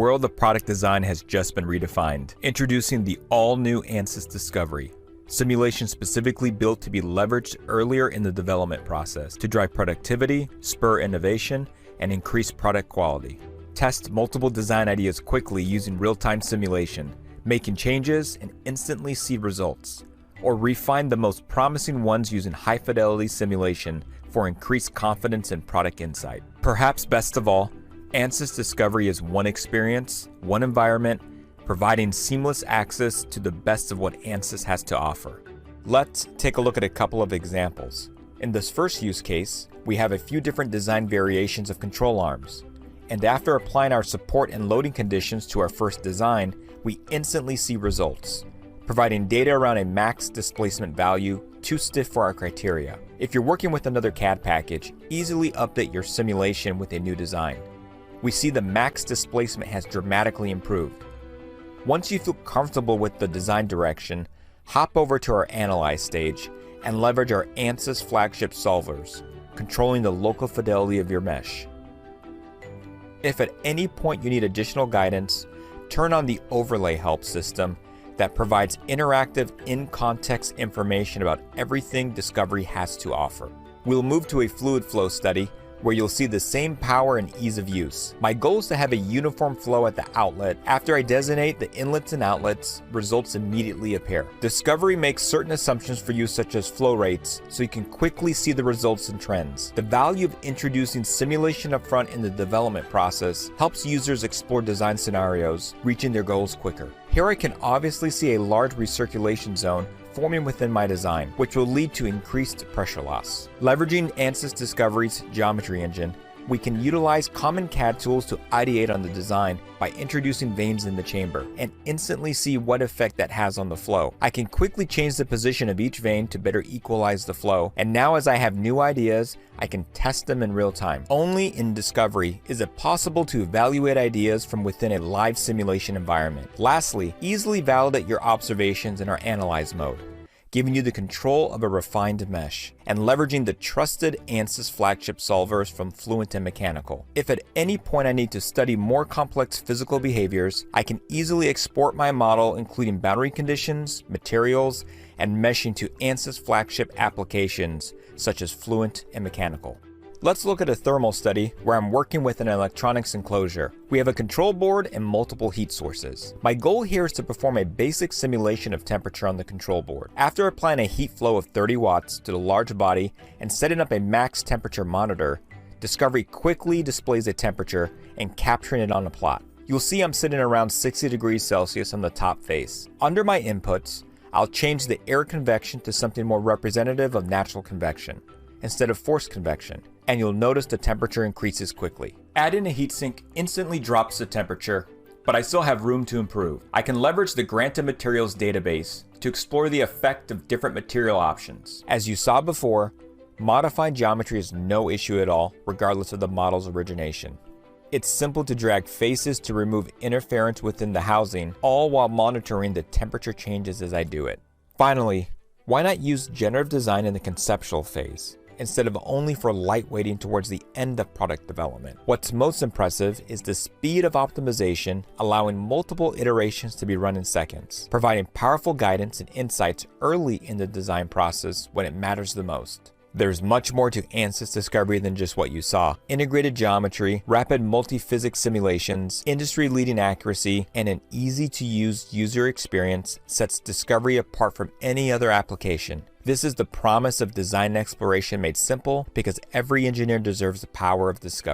world of product design has just been redefined. Introducing the all-new Ansys Discovery. Simulation specifically built to be leveraged earlier in the development process to drive productivity, spur innovation, and increase product quality. Test multiple design ideas quickly using real-time simulation, making changes and instantly see results. Or refine the most promising ones using high-fidelity simulation for increased confidence and product insight. Perhaps best of all, Ansys Discovery is one experience, one environment, providing seamless access to the best of what Ansys has to offer. Let's take a look at a couple of examples. In this first use case, we have a few different design variations of control arms. And after applying our support and loading conditions to our first design, we instantly see results, providing data around a max displacement value too stiff for our criteria. If you're working with another CAD package, easily update your simulation with a new design. We see the max displacement has dramatically improved. Once you feel comfortable with the design direction, hop over to our Analyze stage and leverage our Ansys flagship solvers, controlling the local fidelity of your mesh. If at any point you need additional guidance, turn on the Overlay Help system that provides interactive, in-context information about everything Discovery has to offer. We'll move to a fluid flow study where you'll see the same power and ease of use. My goal is to have a uniform flow at the outlet. After I designate the inlets and outlets, results immediately appear. Discovery makes certain assumptions for you such as flow rates, so you can quickly see the results and trends. The value of introducing simulation upfront in the development process helps users explore design scenarios, reaching their goals quicker. Here I can obviously see a large recirculation zone forming within my design, which will lead to increased pressure loss. Leveraging Ansys Discovery's geometry engine, we can utilize common CAD tools to ideate on the design by introducing vanes in the chamber and instantly see what effect that has on the flow. I can quickly change the position of each vane to better equalize the flow, and now as I have new ideas, I can test them in real time. Only in Discovery is it possible to evaluate ideas from within a live simulation environment. Lastly, easily validate your observations in our Analyze mode, giving you the control of a refined mesh, and leveraging the trusted Ansys flagship solvers from Fluent and Mechanical. If at any point I need to study more complex physical behaviors, I can easily export my model including boundary conditions, materials, and meshing to Ansys flagship applications such as Fluent and Mechanical. Let's look at a thermal study where I'm working with an electronics enclosure. We have a control board and multiple heat sources. My goal here is to perform a basic simulation of temperature on the control board. After applying a heat flow of 30 watts to the large body and setting up a max temperature monitor, Discovery quickly displays a temperature and capturing it on a plot. You'll see I'm sitting around 60 degrees Celsius on the top face. Under my inputs, I'll change the air convection to something more representative of natural convection instead of forced convection, and you'll notice the temperature increases quickly. Adding a heatsink instantly drops the temperature, but I still have room to improve. I can leverage the granted materials database to explore the effect of different material options. As you saw before, modifying geometry is no issue at all, regardless of the model's origination. It's simple to drag faces to remove interference within the housing, all while monitoring the temperature changes as I do it. Finally, why not use generative design in the conceptual phase, instead of only for lightweighting towards the end of product development? What's most impressive is the speed of optimization, allowing multiple iterations to be run in seconds, providing powerful guidance and insights early in the design process when it matters the most. There's much more to Ansys Discovery than just what you saw. Integrated geometry, rapid multi-physics simulations, industry-leading accuracy, and an easy-to-use user experience sets Discovery apart from any other application. This is the promise of design exploration made simple, because every engineer deserves the power of discovery.